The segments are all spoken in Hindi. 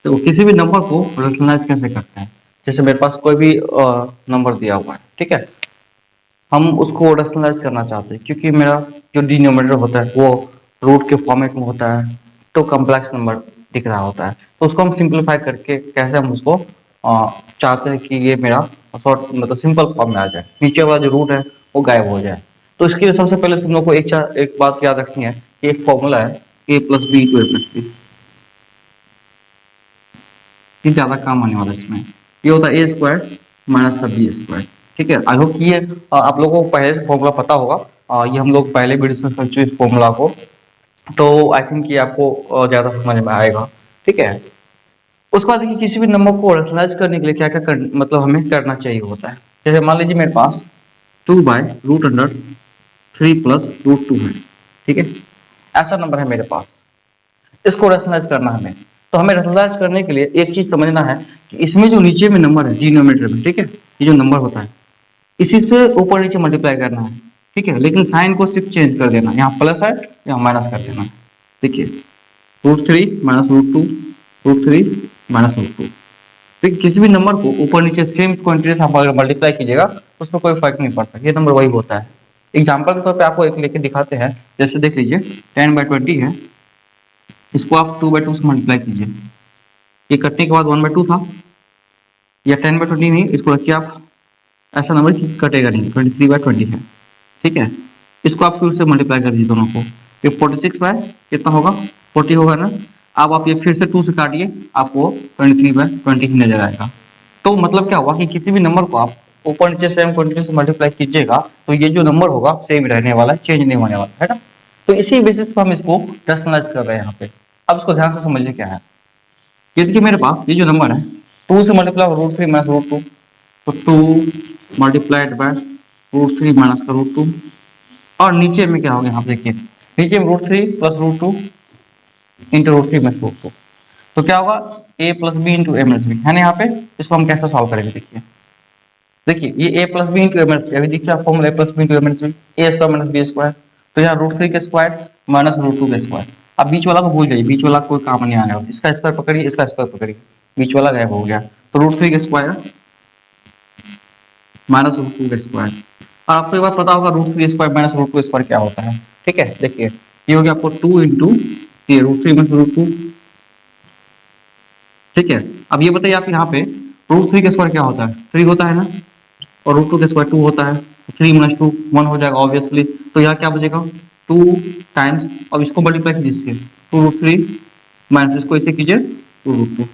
तो किसी भी नंबर को रैशनलाइज कैसे करते हैं? जैसे मेरे पास कोई भी नंबर दिया हुआ है, ठीक है, हम उसको रैशनलाइज करना चाहते हैं क्योंकि मेरा जो डिनोमिनेटर होता है वो रूट के फॉर्मेट में होता है, तो कम्प्लेक्स नंबर दिख रहा होता है, तो उसको हम सिंप्लीफाई करके कैसे हम उसको चाहते हैं कि ये मेरा शॉर्ट मतलब सिंपल फॉर्म में आ जाए, नीचे वाला जो रूट है वो गायब हो जाए। तो इसके लिए सबसे पहले तुम लोग को एक बात याद रखनी है कि एक फॉर्मूला है A plus B two A plus B, ये ज्यादा काम आने वाला है इसमें। ये होता है ए स्क्वायर माइनस का बी स्क्वायर, ठीक है। आई होप कि ये आप लोगों को पहले से फॉर्मूला पता होगा, ये हम लोग पहले भी डिस्कस कर चुके इस फॉर्मूला को, तो आई थिंक ये आपको ज्यादा समझ में आएगा, ठीक है। उसके बाद देखिए किसी भी नंबर को रैशनलाइज करने के लिए क्या क्या मतलब हमें करना चाहिए होता है। जैसे मान लीजिए मेरे पास 2/√3 प्लस √2 है, ठीक है, ऐसा नंबर है मेरे पास, इसको रैशनलाइज करना हमें। तो हमें रैशनलाइज करने के लिए एक चीज समझना है कि इसमें जो नीचे में नंबर है डिनोमिनेटर में, ठीक है, ये जो नंबर होता है इसी से ऊपर नीचे मल्टीप्लाई करना है, ठीक है, लेकिन साइन को सिर्फ चेंज कर देना, यहाँ प्लस है यहाँ माइनस कर देना। देखिए √3 माइनस √2, √3 माइनस √2, देखिए किसी भी नंबर को ऊपर नीचे सेम क्वांटिटी से आप अगर मल्टीप्लाई कीजिएगा तो उसमें कोई फर्क नहीं पड़ता, ये नंबर वही होता है। एग्जाम्पल के तौर पे आपको एक लेके दिखाते हैं, जैसे देख लीजिए 10/20 है, इसको आप 2/2 से मल्टीप्लाई कीजिए, ये कटने के बाद 1/2 था, या 10/20 नहीं, इसको रखिए आप ऐसा नंबर कि कटेगा नहीं, 23/20 है, ठीक है। इसको आप फिर से मल्टीप्लाई कर दीजिए दोनों को, ये 46 बाय कितना होगा 40 होगा ना। अब आप ये फिर से 2 से काटिए, आपको 23/20 ही नजर आएगा। तो मतलब क्या हुआ कि किसी भी नंबर को आप ऊपर नीचे सेम क्वांटिटी से मल्टीप्लाई कीजिएगा तो ये जो नंबर होगा सेम रहने वाला है, चेंज नहीं होने वाला है ना। तो इसी बेसिस पर हम इसको रैशनलाइज कर रहे हैं यहाँ पे। अब इसको ध्यान से समझिए क्या है। ये देखिए मेरे पास ये जो नंबर है 2 से मल्टीप्लाई √3 माइनस √2, तो 2 मल्टीप्लाइड बाय √3 माइनस का √2, और नीचे में क्या होगा यहाँ पे देखिए, नीचे में √3 प्लस √2 इंटू √3 माइनस √2, तो क्या होगा a plus B into A minus B है ना। यहाँ पे इसको हम कैसे सॉल्व करेंगे, देखिए देखिए ये a plus B into A minus B, अभी देखिए formula a plus B into A minus B, A square minus B square, तो यहाँ √3 के स्क्वायर माइनस √2 के स्क्वायर। अब बीच वाला को भूल जाइए, बीच वाला कोई काम नहीं आने वाला, इसका स्क्वायर पकड़िए इसका स्क्वायर पकड़िए, बीच वाला गायब हो गया, तो √3 के स्क्वायर माइनस √2 का स्क्वायर। और आपको एक बार पता होगा √3 स्क्वायर माइनस √2 स्क्वायर क्या होता है, ठीक है। देखिए ये हो गया आपको 2 इंटू ये √3 माइनस √2, ठीक है। अब ये बताइए आप यहाँ पे √3 का स्क्वायर क्या होता है 3 होता है ना, और √2 का स्क्वायर 2 होता है, 3 माइनस 2 1 हो जाएगा ऑब्वियसली, तो यहाँ क्या बचेगा 2 टाइम्स, अब इसको मल्टीप्लाई कीजिए इससे 2√3 माइनस इसको इसे कीजिए 2√2,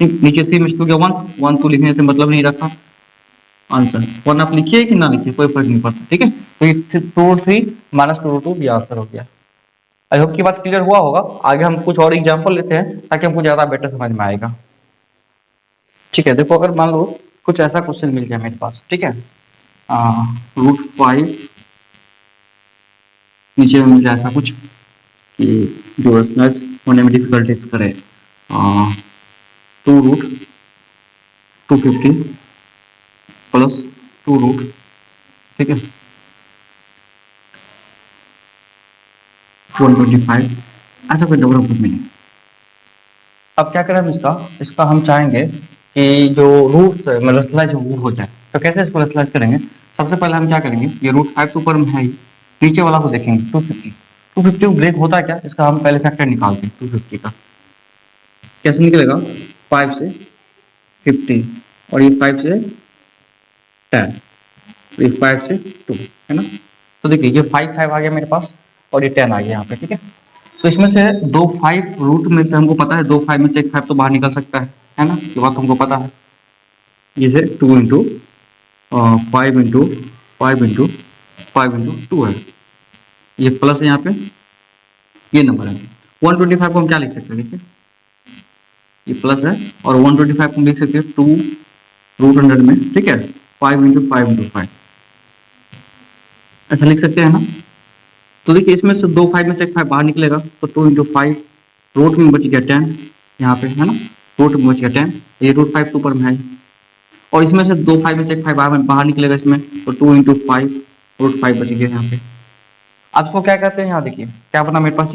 नीचे 3 में 2 गया 1 1 2 लिखने से मतलब नहीं रखा, आंसर 1 आप लिखिए कि ना लिखिए कोई फर्क नहीं पड़ता, ठीक है। तो ये 2√3 माइनस 2√2 ये आंसर हो गया। आई होप की बात क्लियर हुआ होगा। आगे हम कुछ और एग्जांपल लेते हैं ताकि हमको ज्यादा बेटर समझ में आएगा, ठीक है। देखो अगर मान लो कुछ ऐसा क्वेश्चन मिल गया मेरे पास, ठीक है, √5 नीचे में मिल जाए ऐसा कुछ कि जो रैशनलाइज होने में डिफिकल्टीज करे, 2√250 प्लस 2√, ठीक है, 125 ऐसा कोई नंबर हमको मिले। अब क्या करें हम इसका हम चाहेंगे कि जो रूट में रैशनलाइज वो हो जाए, तो कैसे इसको रैशनलाइज करेंगे। सबसे पहले हम क्या करेंगे, ये √5 तो ऊपर में है ही, नीचे वाला को देखेंगे 250 ब्रेक होता है क्या, इसका हम पहले फैक्टर निकालते हैं 250 का, कैसे निकलेगा 5 से 50 और ये 5 से 10, तो ये 5 से 2 है ना। तो देखिए ये 5 5 आ गया मेरे पास और ये 10 आ गया यहाँ पे, ठीक है। तो इसमें से 2 5 रूट में से हमको पता है 2 5 में से एक 5 तो बाहर निकल सकता है ना, ये बात हमको पता है। ये 2 इंटू 5 इंटू 5 इंटू 5 इंटू 2 है, ये प्लस है यहाँ पे, ये नंबर है 125 को हम क्या लिख सकते हैं, देखिए ये प्लस है और 125 को हम लिख सकते हैं 2√100 में, ठीक है, 5 इंटू 5 इंटू 5 ऐसा लिख सकते हैं ना। तो देखिए इसमें से 2 5 में से एक 5 बाहर निकलेगा, तो 2 इंटू 5 रूट में बच गया 10 यहाँ पे है ना, रूट में बच गया 10, ये √5 तो ऊपर में है, और इसमें से 2 5 में से एक 5 बाहर निकलेगा इसमें, तो 2 इंटू 5 √5 बच गया यहाँ पे। अब इसको क्या कहते हैं, यहाँ देखिए क्या बना मेरे पास,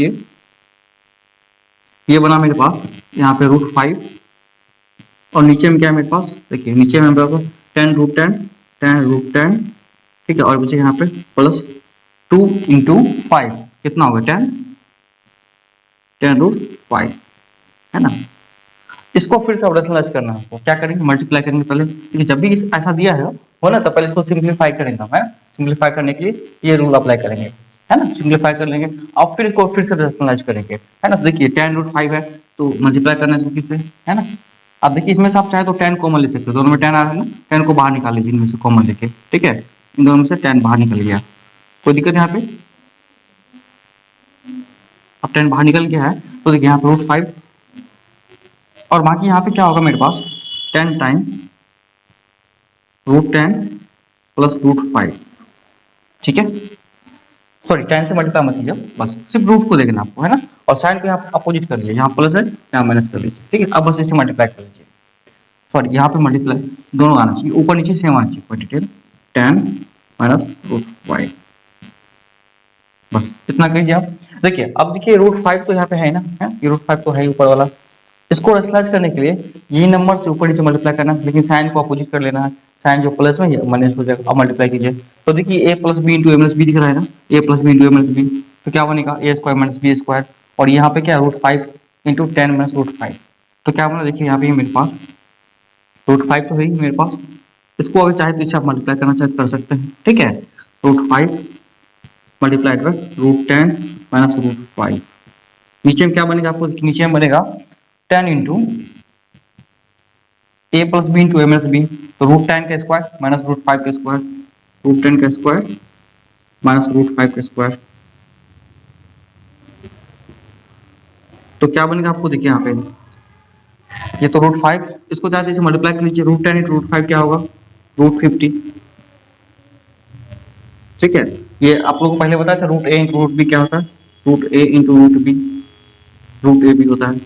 ये बना मेरे पास यहाँ पे √5 और नीचे में क्या है मेरे पास, देखिए नीचे में मेरे पास 10√10, 10√10, ठीक है, और बचे यहाँ पे प्लस 2 इंटू 5 कितना होगा 10, 10√5 है ना। इसको फिर से रैशनलाइज करना है आपको, क्या करेंगे मल्टीप्लाई करेंगे पहले, क्योंकि जब भी ऐसा दिया है हो ना तो पहले इसको सिंप्लीफाई करेंगे हम, है सिंप्लीफाई करने के लिए ये रूल अप्लाई करेंगे, है ना, सिंप्लीफाई कर लेंगे और फिर इसको फिर से रैशनलाइज करेंगे, है ना। तो देखिए 10√5 है तो मल्टीप्लाई करना है इसको किससे, है ना। अब देखिए इसमें से आप चाहे तो 10 कॉमन ले सकते हो, दोनों में 10 आ रहा है ना, 10 को बाहर निकाल लीजिए इनमें से कॉमन लेके, ठीक है, इन दोनों में से 10 बाहर निकल गया, कोई दिक्कत यहाँ पे। अब 10 बाहर निकल गया है तो देखिए यहाँ पे √5 और बाकी यहाँ पे क्या होगा मेरे पास 10 टाइम √10 प्लस √5, ठीक है, सॉरी 10 से मल्टीप्लाई मत कीजिए, बस सिर्फ रूट को देखना आपको, है ना, और साइन को यहाँ अपोजिट कर लीजिए, यहाँ प्लस है यहाँ माइनस कर लीजिए, ठीक है। अब बस इसे मल्टीप्लाई कर लीजिए, सॉरी यहाँ पे मल्टीप्लाई दोनों आना चाहिए, ऊपर नीचे सेम आना चाहिए क्वांटिटी, 10 माइनस √5, बस इतना कीजिए आप। देखिए अब देखिए √5 तो यहाँ पे है ना, है ये √5 तो है ऊपर वाला, इसको रैशनलाइज करने के लिए यही नंबर से ऊपर नीचे मल्टीप्लाई करना, लेकिन साइन को अपोजिट कर लेना है, साइन जो प्लस में माइनस हो जाएगा, अब मल्टीप्लाई कीजिए तो देखिए a plus B into A minus B दिख रहा है ना, a plus B into A minus B, तो क्या बनेगा a square minus B square, और यहाँ पे क्या √5 इंटू 10 माइनस √5, तो क्या बना देखिए यहाँ पे मेरे पास √5 तो है ही मेरे पास, इसको अगर चाहे तो इससे आप मल्टीप्लाई करना चाहे तो कर सकते हैं, ठीक है, √5 मल्टीप्लाइड बाय √10 माइनस √5, नीचे में क्या बनेगा आपको, नीचे में बनेगा 10 into a plus B into A minus B, तो √10 का स्क्वायर माइनस √5 का स्क्वायर, √10 का स्क्वायर माइनस √5 का स्क्वायर, तो क्या बनेगा आपको देखिए यहाँ पे ये तो √5, इसको चाहते इसे मल्टीप्लाई कर लीजिए, √10 इंटू √5 क्या होगा √50, ठीक है। ये आप लोगों को पहले बताया था √a इंटू √b क्या होता है, √a इंटू √b, √a भी होता है,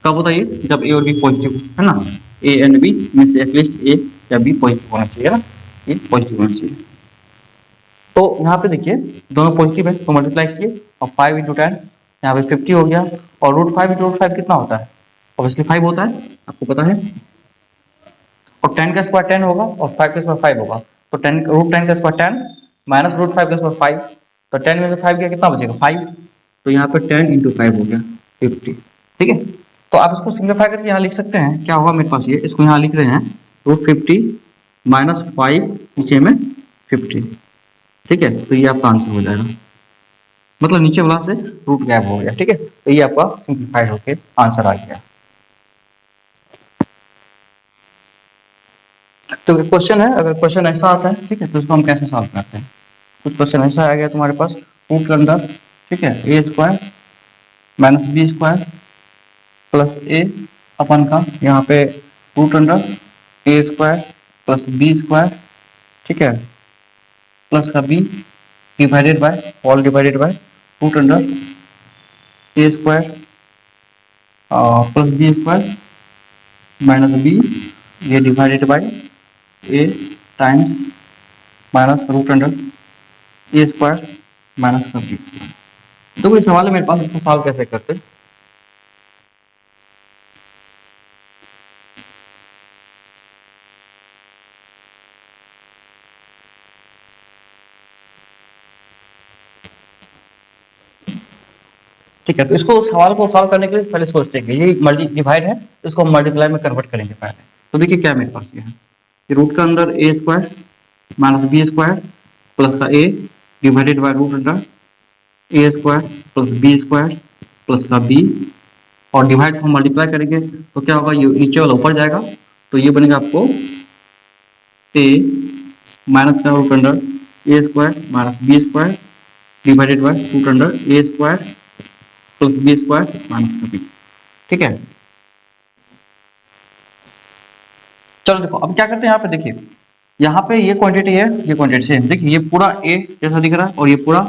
कब होता है ये जब a और b पॉजिटिव है ना, a एंड b में से एटलीस्ट a या b पॉजिटिव होना चाहिए ना, ये पॉजिटिव होना चाहिए। तो यहाँ पे देखिए दोनों पॉजिटिव है तो मल्टीप्लाई किए और 5 इंटू 10 यहाँ पे 50 हो गया, और √5 इंटू √5 कितना होता है, ऑब्वियसली 5 होता है, आपको पता है, और 10 का स्क्वायर 10 होगा और 5 का स्क्वायर 5 होगा, तो 10 √10 का स्क्वायर 10 माइनस √5 का स्क्वायर 5, तो 10 में से 5 गया कितना बचेगा 5, तो यहाँ पे 10 इंटू 5 हो गया 50, ठीक है। तो आप इसको सिंप्लीफाई करके यहाँ लिख सकते हैं, क्या होगा मेरे पास ये, इसको यहाँ लिख रहे हैं √50 माइनस 5 नीचे में 50, ठीक है, तो ये आपका आंसर हो जाएगा, मतलब नीचे वाला से रूट गैप हो गया, ठीक है, तो ये आपका सिंप्लीफाइड होके आंसर आ गया। तो क्वेश्चन है, अगर क्वेश्चन ऐसा आता है, ठीक है, तो इसको हम कैसे सॉल्व करते हैं, कुछ क्वेश्चन ऐसा आ गया तुम्हारे पास रूट के अंदर, ठीक है, a square minus B square plus a अपन का यहाँ पे root under a square plus B square, ठीक है, प्लस का b divided by all divided by root under a square plus B square minus b ये divided by a times minus root under a square minus का b स्क्वायर। तो कोई सवाल है मेरे पास, इसको सॉल्व कैसे करते हैं। ठीक है, तो इसको सवाल को सॉल्व करने के लिए पहले सोचते हैं ये मल्टी डिवाइड है, इसको हम मल्टीप्लाई में कन्वर्ट करेंगे पहले। तो देखिए क्या मेरे पास ये है, ये रूट का अंदर a square minus B square plus का a divided by root under a square plus B square plus का b, और डिवाइड को मल्टीप्लाई करेंगे तो क्या होगा, ये नीचे वाला ऊपर जाएगा, तो ये बनेगा आपको a माइनस का root under a square minus B square divided by root under a square plus B square minus का बी, ठीक है। चलो देखो अब क्या करते हैं, यहाँ पे देखिए यहाँ पे ये क्वांटिटी है, ये क्वांटिटी सेम, देखिए ये पूरा a जैसा दिख रहा है और ये पूरा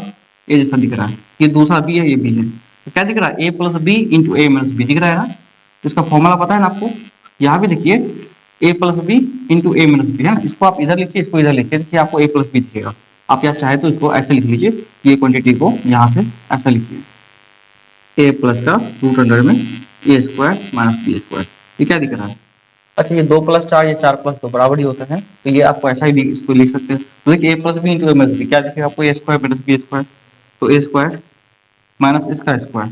a जैसा दिख रहा है, ये दूसरा b है ये b है, तो क्या दिख रहा है a plus B into A minus B दिख रहा है ना, तो इसका फॉर्मूला पता है ना आपको, यहाँ भी देखिए a plus B into A minus B है ना, इसको आप इधर लिखिए इसको इधर लिखिए, देखिए आपको a प्लस बी दिखेगा, आप यहाँ चाहे तो इसको ऐसे लिख लीजिए, ये क्वांटिटी को यहाँ से ऐसा लिखिए a प्लस का रूट अंडर में ए स्क्वायर माइनस बी स्क्वायर। ये क्या दिख रहा है? अच्छा, ये 2+4, ये 4+2 बराबर ही होता है, तो ये आपको ऐसा ही इसको लिख सकते हैं। तो देखिए ए plus B into A minus B क्या दिखेगा आपको? ए स्क्वायर माइनस बी स्क्वायर। तो ए स्क्वायर माइनस इसका स्क्वायर,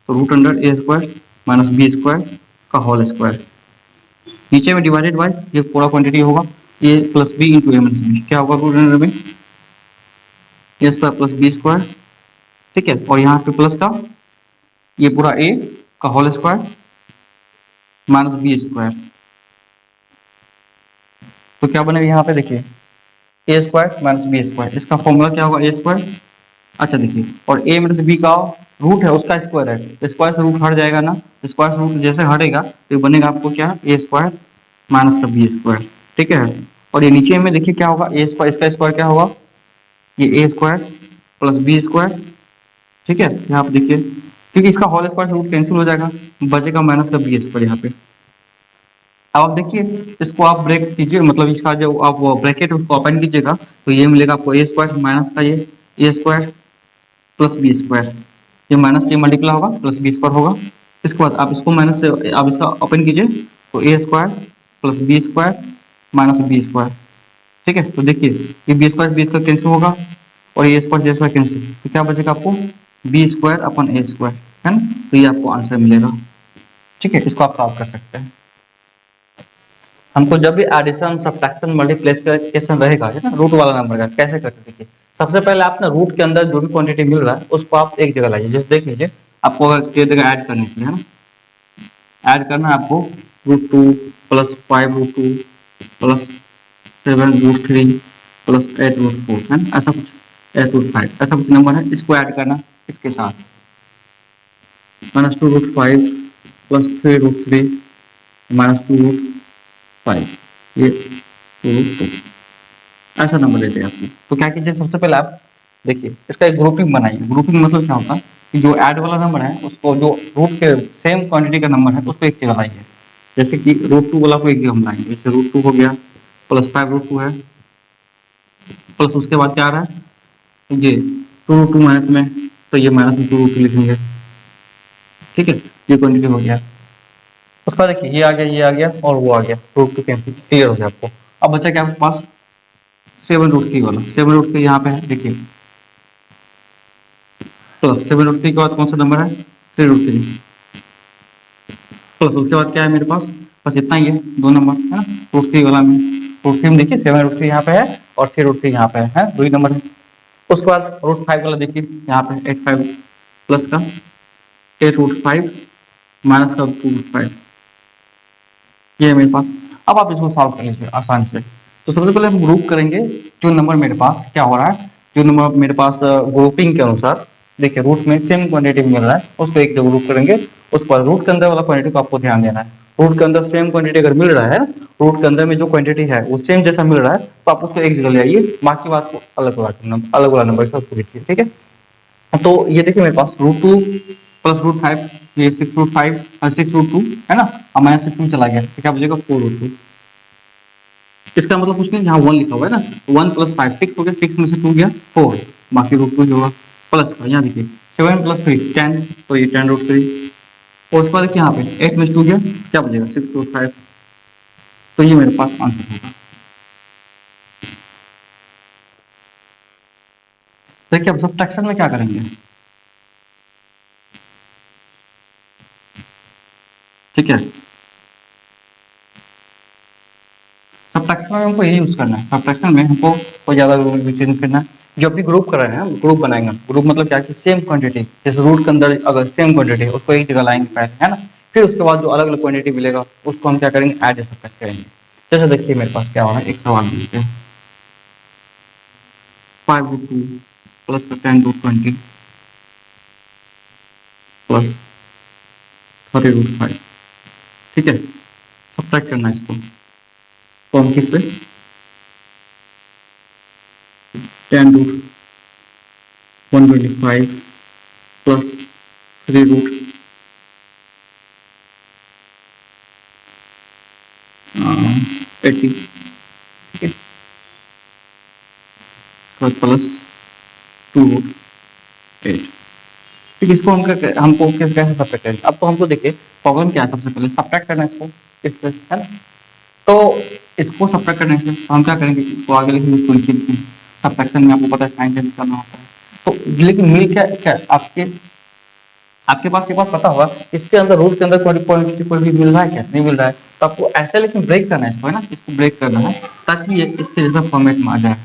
तो रूट अंडर ए स्क्वायर माइनस बी स्क्वायर का होल स्क्वायर। नीचे में डिवाइडेड बाय ये पूरा क्वांटिटी होगा ए plus B into A minus B, क्या होगा रूट अंडर में ए स्क्वायर प्लस बी स्क्वायर, ठीक है। और यहाँ पे प्लस का ये पूरा ए का whole square minus B square. तो क्या बनेगा यहाँ पे देखिए A square minus B square, इसका फॉर्मूला क्या होगा? A square. अच्छा देखिए, और ए माइनस बी का रूट है उसका स्क्वायर है, स्क्वायर से रूट हट जाएगा ना, स्क्वायर से रूट जैसे हटेगा तो ये बनेगा आपको क्या? ए स्क्वायर माइनस का बी स्क्वायर, ठीक है। और ये नीचे में देखिए क्या होगा? ए स्क्वायर, इसका स्क्वायर क्या होगा? ये ए स्क्वायर प्लस बी स्क्वायर, ठीक है। यहाँ पे देखिए क्योंकि इसका होल स्क्वायर से रूट कैंसिल हो जाएगा, बचेगा माइनस का बी स्क्वायर यहाँ पे। अब आप देखिए इसको आप ब्रेक कीजिए, मतलब इसका जो आप ब्रैकेट उसको ओपन कीजिएगा तो ये मिलेगा आपको ए स्क्वायर माइनस का ये ए स्क्वायर प्लस बी स्क्वायर, ये माइनस ये मल्टीप्लाई होगा प्लस बी स्क्वायर होगा। इसके बाद आप इसको माइनस से आप इसका ओपन कीजिए तो A square plus B square minus B square, ठीक है। तो देखिए ये बी स्क्वायर कैंसिल होगा और ये स्क्वायर कैंसिल, तो क्या बचेगा आपको? बी स्क्वायर अपन ए स्क्वायर, है ना। तो ये आपको आंसर मिलेगा, ठीक है। इसको आप सॉल्व कर सकते हैं। हमको जब भी एडिशन सब्ट्रैक्शन मल्टीप्लिकेशन रहेगा है ना रूट वाला नंबर का, कैसे करते देखिए। सबसे पहले आप ना रूट के अंदर जो भी क्वांटिटी मिल रहा है उसको आप एक जगह लाइए। जैसे देख लीजिए आपको अगर एक जगह ऐड करने के लिए है ना, ऐड करना है आपको √2 प्लस 5√2 प्लस 7√3 प्लस 8√4 है ना, ऐसा कुछ 8√5 ऐसा कुछ नंबर है, इसको ऐड करना इसके साथ -2√5 प्लस 3√3 -2√5 ये 2√2 ऐसा नंबर देते हैं आपको। तो क्या कीजिए सबसे पहले आप देखिए इसका एक ग्रुपिंग बनाइए। ग्रुपिंग मतलब क्या होता है कि जो ऐड वाला नंबर है उसको जो रूट के सेम क्वांटिटी का नंबर है उसको एक जगह लाइए। जैसे कि √2 वाला को एक जगह हम लाएंगे, जैसे √2 हो गया प्लस 5√2 है प्लस उसके बाद क्या आ रहा है ये 2√2 माइनस में, तो ये माइनस में 2√2 लिखेंगे, ठीक है। ये क्वांटिटी हो गया। उसके बाद देखिए ये आ गया और वो आ गया, √2 कैंसिल क्लियर हो गया आपको। अब बचा क्या आपके पास? 7√3 वाला, 7√3 यहाँ पे है देखिए, प्लस 7√3 के बाद कौन सा नंबर है? 3√3 प्लस उसके बाद क्या है मेरे पास? बस इतना ही है, दो नंबर है ना √3 वाला में। √3 में देखिए 7√3 यहाँ पे है और 3√3 यहाँ पे है, दो ही नंबर है। उसके बाद √5 वाला देखिए यहाँ पे 8/5 प्लस का 8√5 माइनस का 2√5, ये है मेरे पास। अब आप इसको सॉल्व कर लीजिए आसानी से। तो सबसे पहले हम ग्रुप करेंगे जो नंबर मेरे पास क्या हो रहा है, जो नंबर मेरे पास ग्रुपिंग के अनुसार देखिए रूट में सेम क्वांटिटी मिल रहा है उसको एक जगह ग्रुप करेंगे। उसके बाद रूट के अंदर वाला क्वांटिटी को आपको ध्यान देना है। रूट के अंदर सेम क्वांटिटी अगर मिल रहा है, रूट के अंदर में जो क्वांटिटी है वो सेम जैसा मिल रहा है तो आप उसको एक जगह ले आइए, बाकी बात को अलग वाला नंबर से लिखिए, ठीक है। तो ये देखिए मेरे पास √2 प्लस √5 ये 6√5 6√2 है ना, अब माइनस से 2 चला गया तो क्या बचेगा 4√2। इसका मतलब कुछ नहीं, यहाँ 1 लिखा हुआ है ना, 1 प्लस 5 6 हो गया, 6 में से 2 गया 4, बाकी √2 जो होगा प्लस का यहाँ देखिए 7 प्लस 3 10, तो ये 10√3 और उसके बाद यहाँ पे 8 में से 2 गया क्या बचेगा 6/5, तो ये मेरे पास आंसर होगा। देखिए अब सब्ट्रैक्शन में क्या करेंगे, ठीक है। सब्ट्रैक्शन में हमको यही यूज करना है, सब्ट्रैक्शन में हमको कोई ज्यादा चेंज करना है। जब भी ग्रुप कर रहे हैं ग्रुप बनाएंगे, ग्रुप मतलब क्या कि सेम क्वांटिटी, जैसे रूट के अंदर अगर सेम क्वांटिटी है उसको एक जगह लाएंगे पहले है ना, फिर उसके बाद जो अलग अलग क्वांटिटी मिलेगा उसको हम क्या करेंगे ऐड या सब्ट्रैक्ट करेंगे। जैसे देखिए मेरे पास क्या हो रहा है, एक सवाल देखते हैं 5√2 प्लस का 10√20 प्लस 30√5, ठीक है। सब्ट्रैक्ट करना है इसको, तो हम किससे 10√125 प्लस 3√80 ठीक है, प्लस 2√8 ठीक है, इसको हमको कैसे सब्ट्रैक्ट करेंगे। अब तो हमको देखिए प्रॉब्लम क्या है, सबसे पहले सब्ट्रैक्ट करना है इसको इससे, है ना। तो इसको सब्ट्रैक्ट करने से तो हम क्या करेंगे, इसको आगे लिखेंगे, इसको नीचे लिखेंगे। सब्ट्रैक्शन में आपको पता है साइन चेंज करना होता है। तो लेकिन मिल क्या क्या आपके आपके पास एक बात पता होगा, इसके अंदर रूट के अंदर कोई पॉइंट कोई भी मिल रहा है क्या, नहीं मिल रहा है। तो आपको ऐसे लेकिन ब्रेक करना है इसको, है ना, इसको ब्रेक करना है ताकि ये इसके जैसा फॉर्मेट में आ जाए।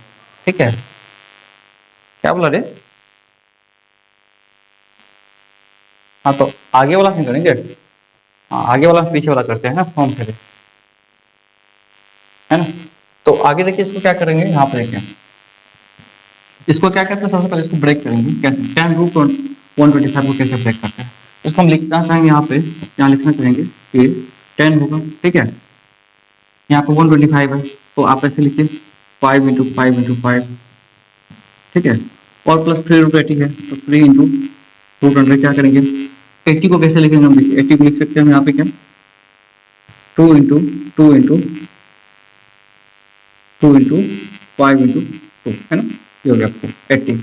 ठीक है, क्या बोला रे। हाँ तो आगे वाला नहीं करेंगे, हाँ आगे वाला पीछे वाला करते हैं ना, फॉर्म करें, है ना। तो आगे देखिए इसको क्या करेंगे, यहाँ पे देखिए इसको क्या करते हैं, सबसे पहले इसको ब्रेक करेंगे कैसे, tan रूट 125 को कैसे ब्रेक करते हैं। इसको हम लिखना चाहेंगे यहाँ पे, यहाँ लिखना चाहेंगे कि 10 होगा, ठीक है। यहाँ पे 125 है तो आप ऐसे लिखिए 5 इंटू 5 इंटू 5, ठीक है। और प्लस 3 रूट 80 है तो 3 इंटू रूट 100 क्या करेंगे, 80 को कैसे लिखेंगे हम, देखिए 80 को लिख सकते हैं हम यहाँ पे क्या, 2 इंटू 2 इंटू 2 इंटू 5 इंटू 2, है ना, ये हो गया आपको 80।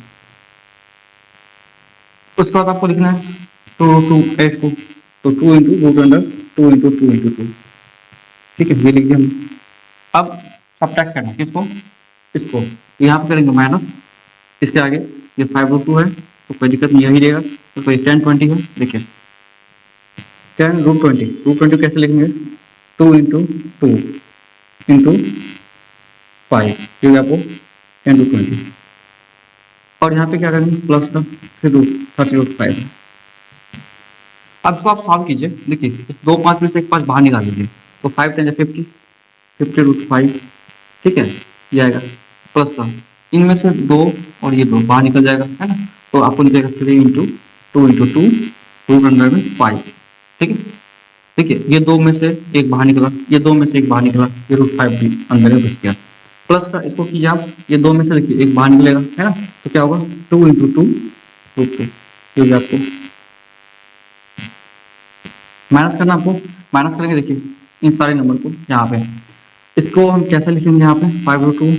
उसके बाद आपको लिखना है 2 रूट 2 8 को, तो 2 इंटू रूट 100 2 इंटू 2 इंटू 2, ठीक है, ये लिख दिया हमने। अब सब्ट्रैक्ट करना है किसको, इसको यहाँ पे करेंगे माइनस, इसके आगे ये 5 रूट 2 है तो कोई दिक्कत नहीं, यही रहेगा। तो कोई 10 20 है, देखिए 10 रूट 20 कैसे लिखेंगे, 2 इंटू 2 इंटू 5, ये आपको 10 रूट 20। और यहाँ पे क्या करेंगे प्लस का फिर रूट 30 रूट 5। अब इसको आप सॉल्व कीजिए, देखिए इस 2 5 में से एक 5 बाहर निकाल लीजिए, तो 5 10 50 50 रूट 5, ठीक है, ये आएगा प्लस का, इनमें से 2 और ये 2 बाहर निकल जाएगा, है ना। तो आपको निकलेगा 3 इंटू 2 इंटू 2 रूट अंडर में 5, ठीक है। देखिए ये 2 में से एक बाहर निकला, ये 2 में से एक बाहर निकला, ये रूट 5 भी अंदर में बच गया। प्लस का इसको कीजिए आप, ये 2 में से देखिए एक बाहर निकलेगा, है ना, तो क्या होगा 2 इंटू 2 रूट 2, ये हो गया आपको। माइनस करना आपको, माइनस करेंगे देखिए इन सारे नंबर को यहाँ पे, इसको हम कैसे लिखेंगे यहाँ पे 5 रूट 2,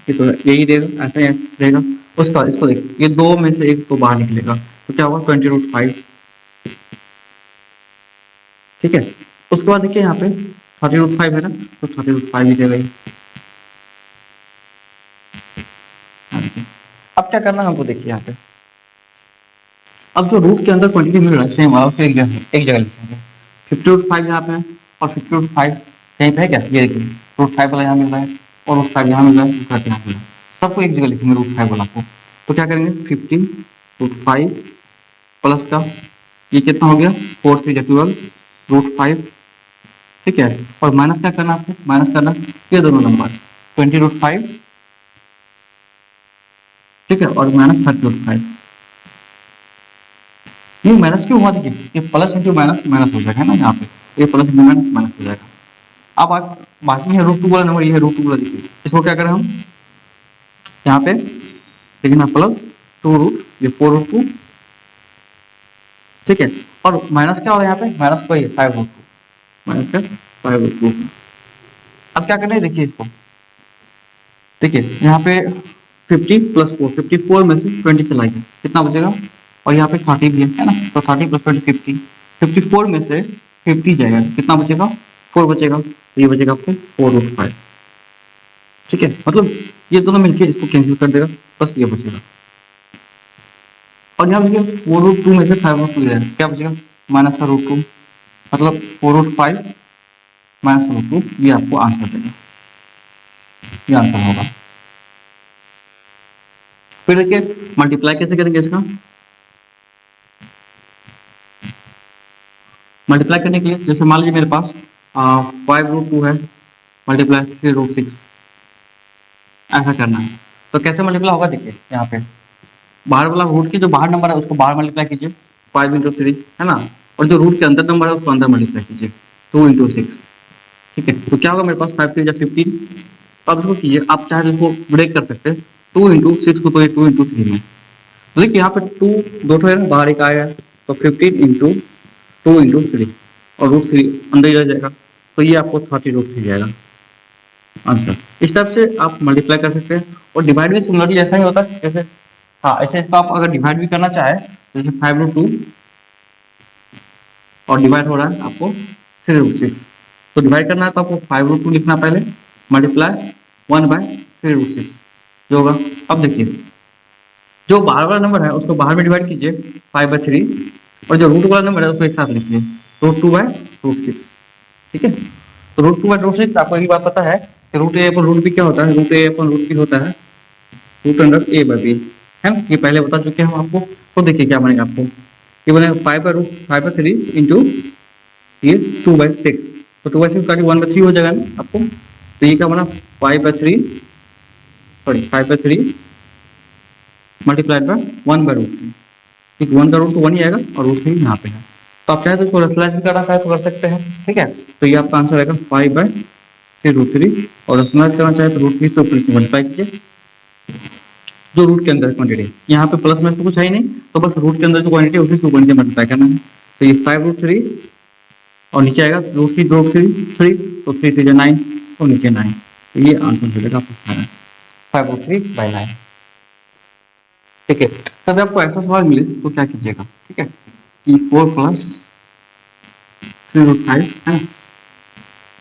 ये तो यही रहेगा, ऐसा ही रहेगा। उसके बाद इसको देखिए ये 2 में से एक तो बाहर निकलेगा, तो क्या होगा 20 रूट 5, ठीक है। उसके बाद देखिए यहाँ पे 30 रूट 5 है ना, तो 30 रूट 5 ही रहेगा। अब क्या करना है हमको, देखिए यहाँ पे अब जो रूट के अंदर क्वांटिटी मिल रहा है सेम वाला, उसको एक जगह लिखेंगे। 50 रूट 5 यहाँ पे है और 50 रूट 5 कहीं पे है क्या, ये देखिए रूट 5 वाला यहाँ मिल रहा है और रूट 5 यहाँ मिल रहा है, रूट 5 यहाँ मिल रहा है, सबको एक जगह लिखेंगे रूट 5 वाला को। तो क्या करेंगे 50 रूट 5 प्लस का ये कितना हो गया 4 3 12 रूट 5, ठीक है। और माइनस क्या करना आपको, माइनस करना ये दोनों नंबर 20 रूट 5, ठीक है, और माइनस 30 रूट 5। नहीं माइनस क्यों हुआ, देखिए ये प्लस इंटू माइनस माइनस हो जाएगा, है ना, यहाँ पे ये प्लस इंटू माइनस माइनस हो जाएगा। अब बाकी है रूट 2 वाला नंबर, ये है रूट 2 वाला, देखिए इसको क्या करें हम यहाँ पे लिखना प्लस 2 रूट ये 4 रूट 2, ठीक है। और माइनस क्या हो रहा है यहाँ पे, माइनस को 5 रूट 2, माइनस का 5 रूट 2। अब क्या करना है देखिए इसको, देखिए यहाँ पे 50 प्लस 4 54 में से 20 चला गया, कितना बचेगा, और यहाँ पे 30 भी है ना, तो 30 प्लस 20 50, 54 में से 50 जाएगा, कितना बचेगा 4 बचेगा, तो ये बचेगा आपको 4 रूट 5, ठीक है। मतलब ये दोनों मिलके इसको कैंसिल कर देगा, बस ये बचेगा। और यहाँ देखिए 4 रूट 2 में से 5 रूट 2 जाएगा, क्या बचेगा माइनस का रूट 2, मतलब 4 रूट 5 माइनस का रूट 2, ये आपको आंसर देगा, ये आंसर होगा। फिर देखिए मल्टीप्लाई कैसे करेंगे इसका, मल्टीप्लाई करने के लिए जैसे मान लीजिए मेरे पास 5 रूट 2 है मल्टीप्लाई 3 रूट 6, ऐसा करना है। तो कैसे मल्टीप्लाई होगा, देखिए यहाँ पे बाहर वाला रूट की जो बाहर नंबर है उसको बाहर मल्टीप्लाई कीजिए 5 इंटू 3, है ना, और जो रूट के अंदर नंबर है उसको अंदर मल्टीप्लाई कीजिए 2 इंटू 6, ठीक है। तो क्या होगा मेरे पास 5 3 15, तो अब इसको कीजिए, आप चाहे तो इसको ब्रेक कर सकते हैं 2 इंटू 6 को, तो ये 2 इंटू 3 में, तो देखिए यहाँ पे 2 दो है ना, बाहर एक आया है, तो 15 इंटू 2 इंटू 3 और रूट 3 अंदर ही रह जाएगा, तो ये आपको 30 रूट 3 जाएगा आंसर। इस टाइप से आप मल्टीप्लाई कर सकते हैं। और डिवाइड भी सिमिलरली ऐसा ही होता है, जैसे हाँ ऐसे इसको आप अगर डिवाइड भी करना चाहे जैसे 5√2 और डिवाइड हो रहा है आपको 3√6, तो डिवाइड करना है तो आपको 5√2 लिखना पहले, मल्टीप्लाई 1/3√6 जो होगा। अब देखिए जो बाहर वाला नंबर है उसको बाहर में डिवाइड कीजिए 5/3, और जो रूट वाला नंबर है उसको एक साथ लिखिए √2/√6, ठीक है। तो √2/√6 आपको एक बात पता है कि रूट ए अपन रूट बी क्या होता है, रूट ए अपन रूट बी होता है √a/b, है ना, ये पहले बता चुके हैं हम आपको। तो देखिए क्या बनेगा आपको, ये बनेगा 5/3 इंटू ये 2/6, तो 2/6 काटिए 1/3 हो जाएगा ना आपको, तो ये क्या बना 5/3 मल्टीप्लाइड बाय 1/√3, ठीक, 1 का रूट तो 1 ही आएगा और √3 यहाँ पे है। तो आप चाहे तो इसको रसलाइज भी करना चाहे तो कर सकते हैं, ठीक है। तो ये आपका आंसर आएगा 5/3√3, और रसलाइज करना चाहे तो √3 से ऊपर मल्टीप्लाई कीजिए जो रूट के अंदर क्वांटिटी, यहाँ पे प्लस में तो कुछ है ही नहीं, तो बस रूट के अंदर जो क्वांटिटी है उसी से ऊपर नीचे मल्टीप्लाई करना है। तो ये 5√3 और नीचे आएगा √3 तो 3×3 9 और नीचे 9, तो ये आंसर हो जाएगा आपका 5√3/9, ठीक है। तब आपको ऐसा सवाल मिले तो क्या कीजिएगा, ठीक है, कि 4 + 3√5 है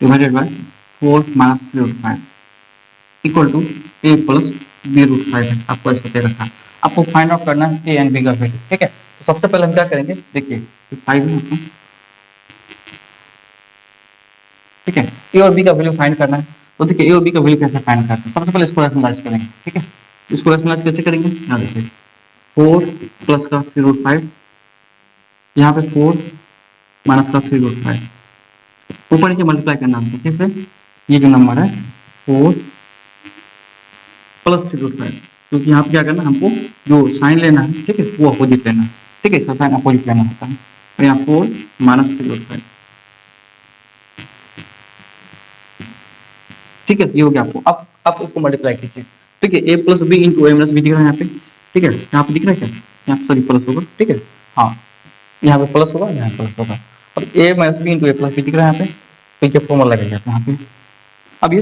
divided by 4 - 3√5 equal to a + b√5 है, आपको ऐसा दे रखा है। आपको फाइंड आउट करना है a एंड b का वैल्यू, ठीक है। तो सबसे पहले हम क्या करेंगे, देखिए 5 है आपको, ठीक है, a और b का वैल्यू फाइंड करना है। तो देखिए a और b का वैल्यू कैसे फाइंड करते हैं, सबसे पहले इसको रैशनलाइज करेंगे, ठीक है। इसको रैशनलाइज कैसे करेंगे, यहाँ देखिए 4 + का 3√5, यहाँ पे 4 - का 3√5, ऊपर नीचे मल्टीप्लाई करना हमको किससे, ये जो नंबर है 4 + 3√5, क्योंकि यहाँ पे क्या करना हमको जो साइन लेना है, ठीक है, वो अपोजिट लेना है, ठीक है, इसका साइन अपोजिट लेना होता है। और यहाँ 4 - 3√5, ठीक है, ये हो गया आपको। अब आप उसको मल्टीप्लाई कीजिए, ठीक है, a + b into a - b दिख रहा है यहाँ पे, ठीक है, यहाँ पे दिख रहा है क्या, यहाँ पे सॉरी प्लस होगा, ठीक है, हाँ यहाँ पे प्लस होगा, यहाँ प्लस होगा। अब a - b into a + b दिख रहा है यहाँ पे, तो ये फॉर्मूला लगेगा यहाँ पे। अब ये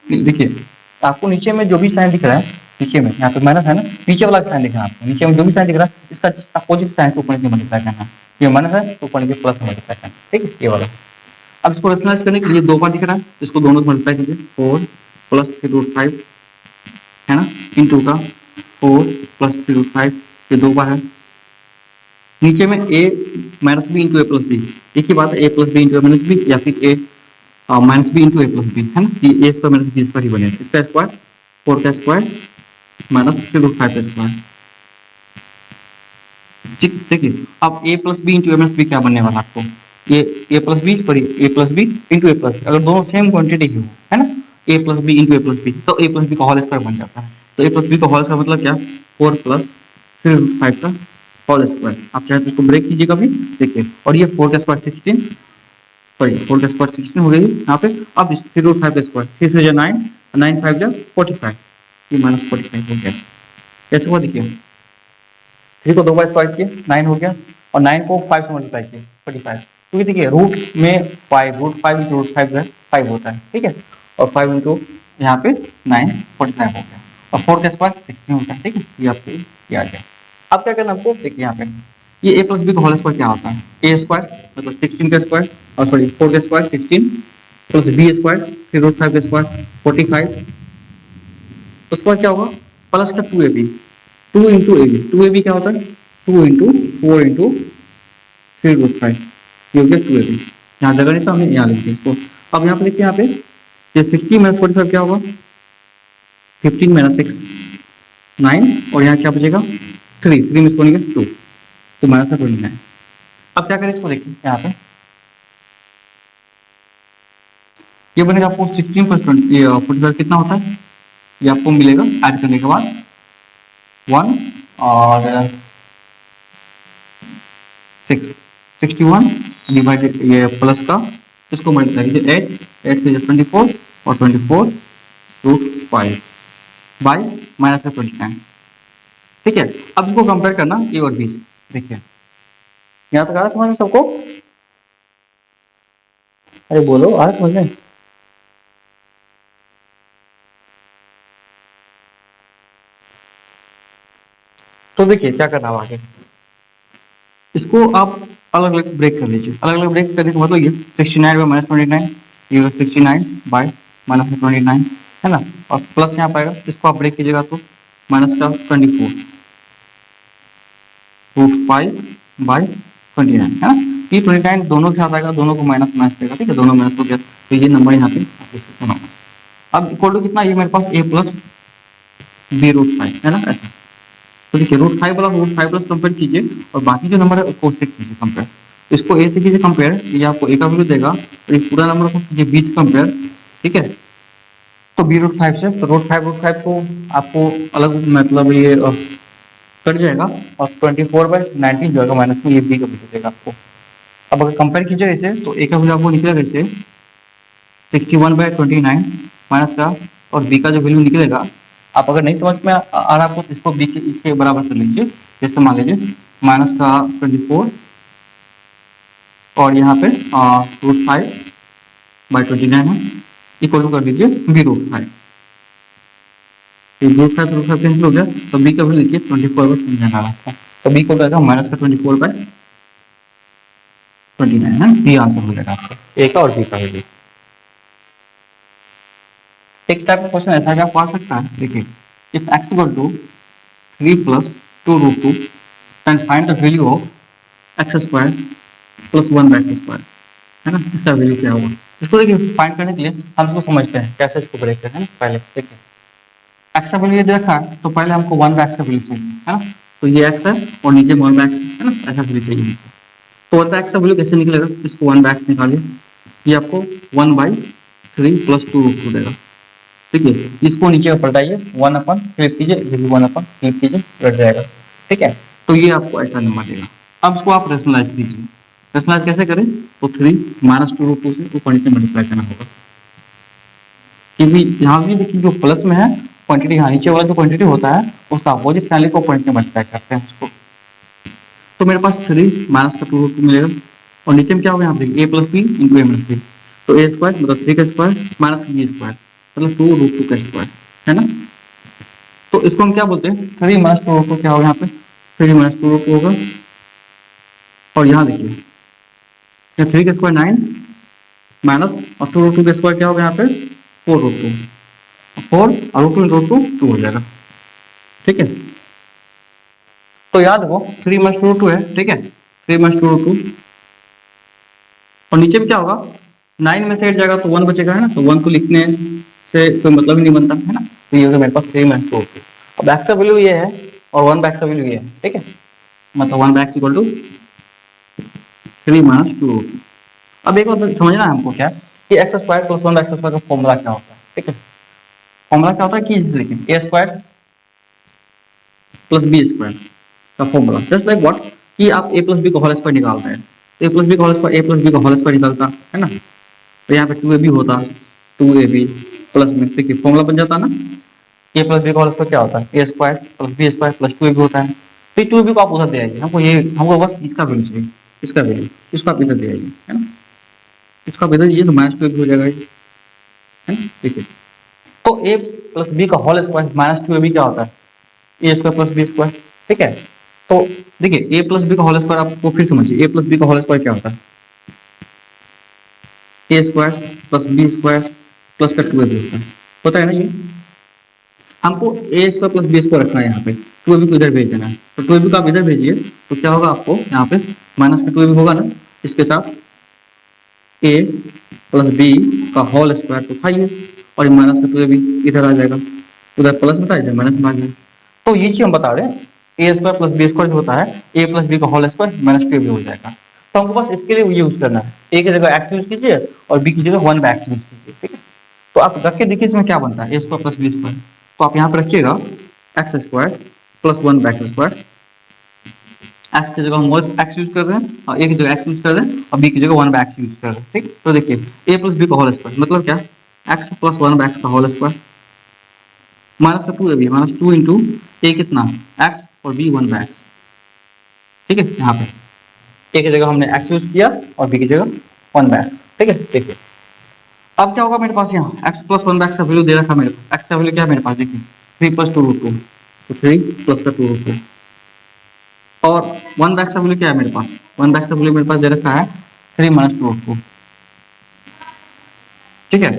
देखिए आपको नीचे में जो भी साइन दिख रहा है, नीचे में यहाँ पे माइनस है ना, नीचे वाला साइन दिख रहा है आपको, नीचे में जो भी साइन दिख रहा है इसका अपोजिट साइन को ऊपर नीचे मल्टीप्लाई करना है, ये माइनस है तो ऊपर नीचे प्लस मल्टीप्लाई करना है, ठीक है, ये वाला। अब इसको रैशनलाइज करने के लिए दो बार दिख रहा है, इसको दोनों को मल्टीप्लाई कीजिए, 4 + 3√5 है ना, इंटू का 4 + 3√5, ये दो बार है। नीचे में a - b into a + b, एक ही बात है, a + b into a - b या फिर a - b into a + b, है ना, ये a स्क्वायर - b स्क्वायर ही बनेगा, इसका स्क्वायर 4 का स्क्वायर - 3√5 का स्क्वायर, ठीक, देखिए अब a + b into a - b क्या बनने वाला आपको, ये a + b sorry a + b into a + b, अगर दोनों सेम क्वांटिटी की हो, है ना, a + b into a + b, तो a + b का होल स्क्वायर बन जाता है। तो a + b का होल स्क्वायर मतलब क्या, 4 + 3√5 का होल स्क्वायर। आप चाहे तो इसको ब्रेक कीजिएगा भी, देखिए, और ये 4 का स्क्वायर 16, सॉरी 4 का स्क्वायर 16 हो गई यहाँ पे। अब 3√5 का स्क्वायर 3 से 9, 9 5 जा 45, ये -45 हो गया, कैसे हुआ देखिए, 3 को 2 बार स्क्वायर किए 9 हो गया, और 9 को 5 से मल्टीप्लाई किए 45, क्योंकि देखिए रूट में 5 √5 इंटू √5 जो है 5 होता है, ठीक है, और 5 इंटू यहाँ पे 9 45 हो गया, और 4 का स्क्वायर 16 होता है, ठीक है, ये आपको ये आ गया। अब क्या करना आपको, देखिए यहाँ पे ये a + b का होल स्क्वायर क्या होता है, a स्क्वायर मतलब 16 का स्क्वायर, और सॉरी 4 का स्क्वायर 16 प्लस b स्क्वायर 3√5 का स्क्वायर 45, उसके बाद क्या होगा प्लस का 2ab, 2 into A B, 2ab क्या होता है 2 इंटू 4 इंटू 3√5, ये हो गया 2ab, यहाँ जगह नहीं था हमने यहाँ लिख दिया इसको। अब यहाँ पे लिखिए, यहाँ पे ये 60 - 45 क्या होगा 15 - 6 9, और यहाँ क्या बचेगा 3 में इसको नहीं 2, तो -29। अब क्या करें इसको, देखिए यहाँ पे ये बनेगा आपको 16 + 20 45 कितना होता है, ये आपको मिलेगा ऐड करने के बाद 1 और 6 61 डिवाइडेड ये प्लस का इसको मल्टीप्लाई कीजिए 8 से 24 और 24√5 बाई माइनस का 29, ठीक है। अब इनको कंपेयर करना ए और बी से, देखिए यहाँ तक आ रहा समझ में सबको, अरे बोलो आ रहा समझ में, तो देखिए क्या करना है आगे, इसको आप अलग अलग ब्रेक कर लीजिए। अलग अलग ब्रेक करने का मतलब ये 69 बाई माइनस 29, ये 69 बाई माइनस 29 है ना, और प्लस यहाँ पाएगा, इसको आप ब्रेक कीजिएगा तो माइनस का 24 √5 बाई 29 है ना। ये 29 दोनों के साथ आएगा, दोनों को माइनस माइनस देगा, ठीक है, दोनों माइनस हो गया, तो ये नंबर यहाँ पे आप लिख सकते हैं। अब इक्वल टू कितना, ये मेरे पास a प्लस b√5 है ना ऐसा। तो देखिए √5 वाला √5 प्लस कंपेयर कीजिए, और बाकी जो नंबर है उसको उससे कीजिए कंपेयर। इसको a से कीजिए कंपेयर, ये आपको a का वैल्यू देगा, और ये पूरा नंबर को कीजिए b से कंपेयर, ठीक है। तो b√5 से, तो √5 को आपको अलग मतलब ये कट जाएगा, और 24/19 जो है माइनस में ये b का वैल्यू देगा आपको। अब अगर कंपेयर कीजिए इसे, तो a का वैल्यू आपको निकलेगा इसे 61/29 माइनस का, और b का जो वैल्यू निकलेगा, आप अगर नहीं समझ में आ रहा आपको, तो इसको b के इसके बराबर कर लीजिए। जैसे मान लीजिए माइनस का 24 और यहाँ पे √5/29 है, इक्वल टू कर दीजिए b√5। √5 कैंसिल हो गया, तो b का वैल्यू लिखिए 24/29 आ रहा है, तो b को जाएगा माइनस का 24/29 है। ये आंसर हो जाएगा आपका a का और b का वैल्यू। एक टाइप का क्वेश्चन ऐसा भी आपको आ सकता है, देखिए if x equal to 3 + 2√2 then find the value of x² + 1/x², है ना, इसका वैल्यू क्या होगा। इसको देखिए फाइंड करने के लिए हम इसको समझते हैं कैसे इसको ब्रेक करते हैं। पहले देखिए x का वैल्यू दे रखा है, तो पहले हमको 1/x का वैल्यू चाहिए, है ना, तो ये x है और नीचे 1/x है ना, ऐसा वैल्यू चाहिए हमको। तो 1/x का वैल्यू कैसे निकलेगा, इसको 1/x निकालिए, ये आपको 1/3 + 2√2 देगा, ठीक है। इसको नीचे पलटाइए, 1/, फ्लिप कीजिए, ये भी 1/, फ्लिप कीजिए, कट जाएगा, ठीक है। तो ये आपको ऐसा नंबर देगा। अब इसको आप रेशनलाइज कीजिए। रेशनलाइज कैसे करें, तो 3 - 2√2 से ऊपर नीचे मल्टीप्लाई करना होगा, क्योंकि यहाँ भी देखिए जो प्लस में है क्वांटिटी, यहाँ नीचे वाला जो क्वांटिटी होता है उसका अपोजिट साइन को पॉइंट में मल्टीप्लाई करते हैं उसको। तो मेरे पास 3 - 2√2 मिलेगा, और नीचे में क्या होगा, यहाँ पे a + b × a - b, तो a² मतलब 3 का स्क्वायर माइनस b² मतलब 2√2 का स्क्वायर, है ना। तो इसको हम क्या बोलते हैं, 3 - 2√2 क्या होगा, यहाँ पे 3 - 2√2 होगा, और यहाँ देखिए 3 का स्क्वायर 9 माइनस, और 2√2 का स्क्वायर क्या होगा यहाँ पे 4√2, 4 और √2 2 हो जाएगा, ठीक है। तो याद रखो 3 - 2√2 है, ठीक है, 3 - 2√2, और नीचे में क्या होगा 9 में से 8 जाएगा तो 1 बचेगा, है ना, तो 1 को लिखने से कोई मतलब ही नहीं बनता, है ना। तो ये होगा मेरे पास 3 - 2√2। अब x का वैल्यू ये है और 1/x का वैल्यू ये है, ठीक है, मतलब 1/x = 3 - 2√2। अब एक बात समझना है हमको क्या, कि x² + 1/x² का फॉर्मूला क्या होता है, ठीक है। फॉर्मूला क्या होता है कि देखिए a² + b² का फॉर्मूला जस्ट लाइक व्हाट, कि आप a + b का होल स्क्वायर निकाल रहे हैं, a + b का होल स्क्वायर a + b का होल स्क्वायर निकलता है ना, तो यहाँ पे 2ab होता, 2ab प्लस में, देखिए फॉर्मूला बन जाता ना, a + b का होल स्क्वायर क्या होता है, a² + b² + 2ab होता है। तो 2ab को आप उधर दे आइए, हमको बस इसका वैल्यू चाहिए, इसका वैल्यू, इसको आप इधर दे आइए, है ना, इसका इधर दीजिए तो -2ab हो जाएगा, है ना, देखिए। तो a + b का होल स्क्वायर -2ab क्या होता है, a² + b², ठीक है। तो देखिए a + b का होल स्क्वायर आपको फिर समझिए, a + b का होल स्क्वायर क्या होता है, a² + b² प्लस का 2ab होता है ना। ये हमको a² + b² रखना है, यहाँ पे 2ab को इधर भेज देना है, तो 2ab को आप इधर भेजिए, तो क्या होगा आपको यहाँ पे माइनस का 2ab होगा ना, इसके साथ a + b का होल स्क्वायर तो था ये, और माइनस का 2ab इधर आ जाएगा, उधर प्लस में था इधर माइनस में आ जाएगा। तो ये चीज हम बता रहे हैं, a² + b² जो होता है a + b का होल स्क्वायर -2ab हो जाएगा। तो हमको बस इसके लिए यूज करना है, a की जगह x यूज कीजिए और b की जगह 1/x यूज कीजिए, ठीक है। तो आप रख के देखिए इसमें क्या बनता है, a² + b², तो आप यहाँ पे रखिएगा x² + 1/x², x की जगह हम x यूज कर रहे हैं, और a की जगह x यूज कर रहे हैं, और b की जगह 1/x यूज कर रहे हैं, ठीक। तो देखिए a + b का होल स्क्वायर मतलब क्या, x + 1/x का होल स्क्वायर माइनस का 2ab -2 × a कितना x और b 1/x, ठीक है। यहाँ पे a की जगह हमने x यूज किया और b की जगह 1/x, ठीक है। देखिए अब क्या होगा मेरे पास, यहाँ x + 1/x का वैल्यू दे रखा मेरे पास, x का वैल्यू क्या है मेरे पास, देखिए 3 + 2√2, तो 3 प्लस का 2√2 और 1/x का वैल्यू क्या है मेरे पास, 1/x का वैल्यू मेरे पास दे रखा है 3 - 2/2, ठीक है।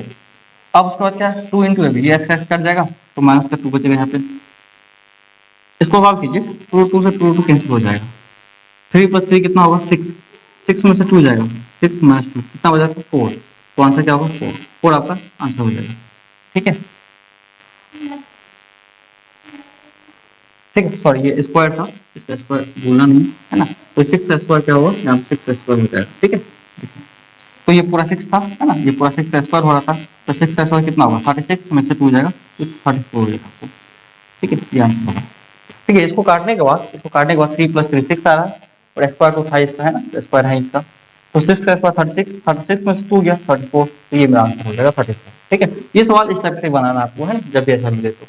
अब उसके बाद क्या है, 2 इंटू है, ये एक्स एक्स कट जाएगा तो माइनस का 2 बचेगा यहाँ पे। इसको सॉल्व कीजिए, 2 से 2 कैंसिल हो जाएगा, 3 + 3 कितना होगा 6, 6 में से 2 जाएगा, 6 - 2 कितना बचा, 4, तो आंसर क्या होगा 4, 4 आपका आंसर हो जाएगा, ठीक है। ठीक है, सॉरी ये स्क्वायर था, इसका स्क्वायर भूलना नहीं है ना, तो 6 का स्क्वायर क्या होगा, यहाँ पे 6 का स्क्वायर हो जाएगा, ठीक है। तो ये पूरा 6 था, है ना, ये पूरा 6 का स्क्वायर हो रहा था, तो 6 का स्क्वायर कितना होगा 36 में से 2 जाएगा तो 34 हो जाएगा आपको, ठीक है, ये आंसर होगा। ठीक है, इसको काटने के बाद 3 + 3 6 आ रहा है, और स्क्वायर रूट था इसका, है ना, स्क्वायर है इसका, तो 6 का स्क्वायर 36, 36 में से 2 गया 34, तो ये मेरा आंसर हो जाएगा 34, ठीक है। ये सवाल इस टाइप से बनाना आपको, है ना, जब भी ऐसा मिले तो।